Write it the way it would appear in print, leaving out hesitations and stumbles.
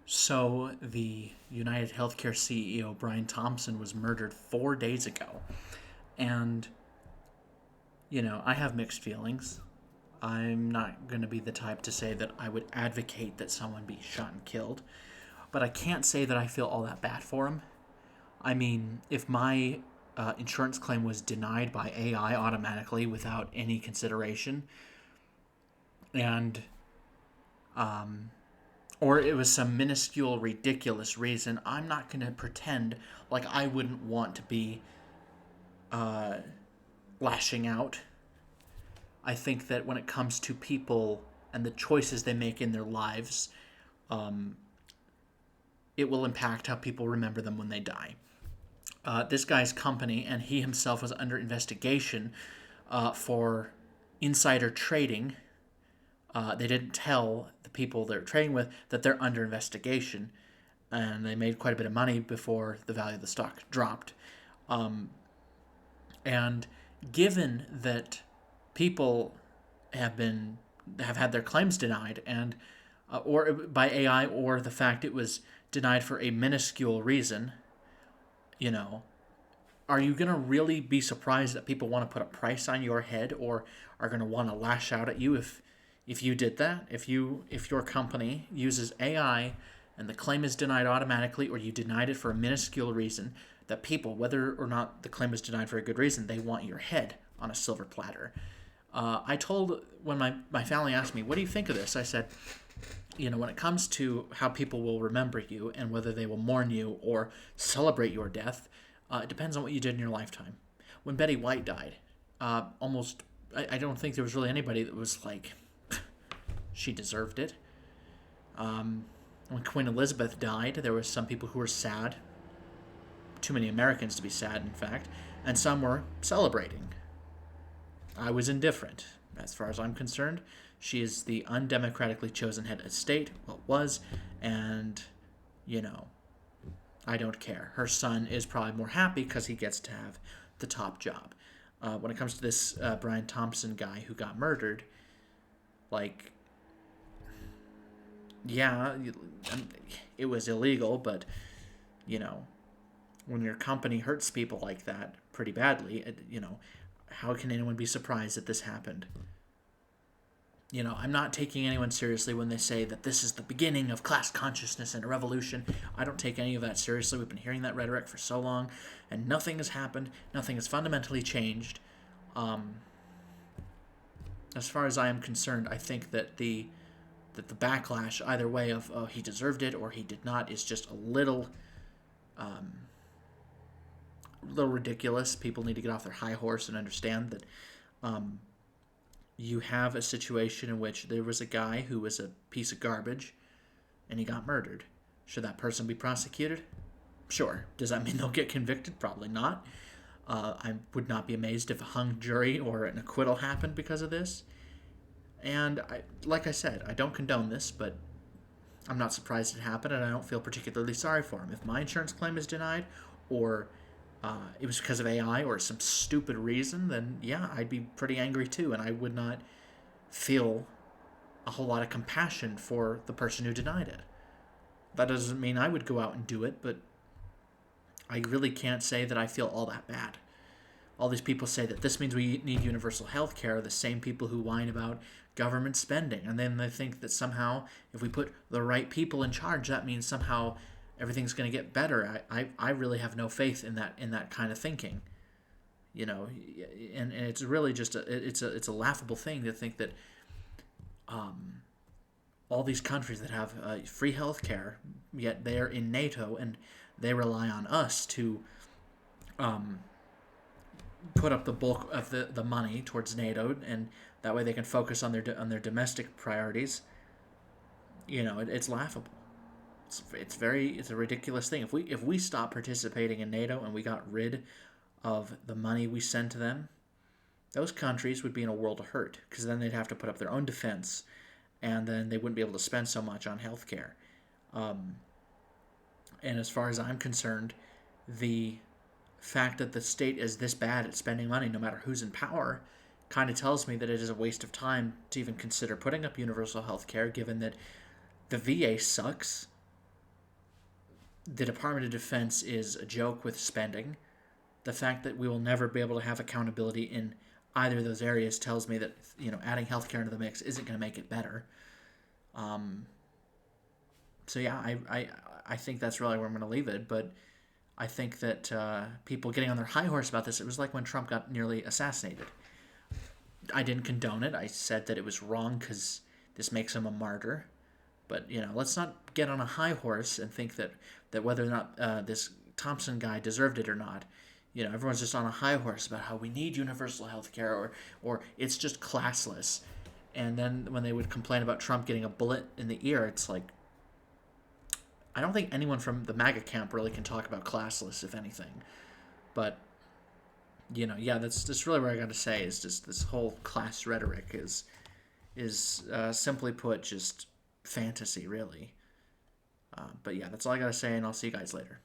So, the United Healthcare CEO, Brian Thompson, was murdered 4 days ago. And, I have mixed feelings. I'm not going to be the type to say that I would advocate that someone be shot and killed. But I can't say that I feel all that bad for him. I mean, if my insurance claim was denied by AI automatically without any consideration, and or it was some minuscule, ridiculous reason, I'm not going to pretend like I wouldn't want to be lashing out. I think that when it comes to people and the choices they make in their lives, it will impact how people remember them when they die. This guy's company and he himself was under investigation for insider trading. They didn't tell the people they're trading with that they're under investigation, and they made quite a bit of money before the value of the stock dropped. And given that people have had their claims denied, and or by AI, or the fact it was denied for a minuscule reason, you know, are you going to really be surprised that people want to put a price on your head or are going to want to lash out at you if you did that? If your company uses AI and the claim is denied automatically, or you denied it for a minuscule reason, that people, whether or not the claim was denied for a good reason, they want your head on a silver platter. I told, when my family asked me, what do you think of this? I said, when it comes to how people will remember you and whether they will mourn you or celebrate your death, it depends on what you did in your lifetime. When Betty White died, I don't think there was really anybody that was like, she deserved it. When Queen Elizabeth died, there were some people who were sad. Too many Americans to be sad, in fact, and some were celebrating. I was indifferent. As far as I'm concerned, she is the undemocratically chosen head of state, well, was, and, I don't care. Her son is probably more happy because he gets to have the top job. When it comes to this Brian Thompson guy who got murdered, like, yeah, it was illegal, but, when your company hurts people like that pretty badly, how can anyone be surprised that this happened? I'm not taking anyone seriously when they say that this is the beginning of class consciousness and a revolution. I don't take any of that seriously. We've been hearing that rhetoric for so long, and nothing has happened. Nothing has fundamentally changed. As far as I am concerned, I think that the backlash either way of he deserved it or he did not is just a little ridiculous. People need to get off their high horse and understand that you have a situation in which there was a guy who was a piece of garbage and he got murdered. Should that person be prosecuted? Sure. Does that mean they'll get convicted? Probably not. I would not be amazed if a hung jury or an acquittal happened because of this. And like I said, I don't condone this, but I'm not surprised it happened, and I don't feel particularly sorry for him. If my insurance claim is denied, or it was because of AI or some stupid reason, then yeah, I'd be pretty angry too, and I would not feel a whole lot of compassion for the person who denied it. That doesn't mean I would go out and do it, but I really can't say that I feel all that bad. All these people say that this means we need universal health care, the same people who whine about government spending. And then they think that somehow, if we put the right people in charge, that means somehow everything's going to get better. I really have no faith in that kind of thinking. And it's really just it's a laughable thing to think that all these countries that have free health care, yet they're in NATO and they rely on us to put up the bulk of the money towards NATO, and that way they can focus on their domestic priorities. It's laughable. It's a ridiculous thing. If we stop participating in NATO and we got rid of the money we send to them, those countries would be in a world of hurt, because then they'd have to put up their own defense, and then they wouldn't be able to spend so much on healthcare. And as far as I'm concerned, the fact that the state is this bad at spending money, no matter who's in power, kind of tells me that it is a waste of time to even consider putting up universal health care, given that the VA sucks. the Department of Defense is a joke with spending. The fact that we will never be able to have accountability in either of those areas tells me that adding healthcare into the mix isn't going to make it better. So yeah, I think that's really where I'm going to leave it. But I think that people getting on their high horse about this, it was like when Trump got nearly assassinated. I didn't condone it. I said that it was wrong because this makes him a martyr. But let's not get on a high horse and think that whether or not this Thompson guy deserved it or not. Everyone's just on a high horse about how we need universal health care or it's just classless. And then when they would complain about Trump getting a bullet in the ear, it's like, I don't think anyone from the MAGA camp really can talk about classless, if anything. But, yeah, that's really what I got to say is just this whole class rhetoric is simply put just fantasy, really. But yeah, that's all I got to say, and I'll see you guys later.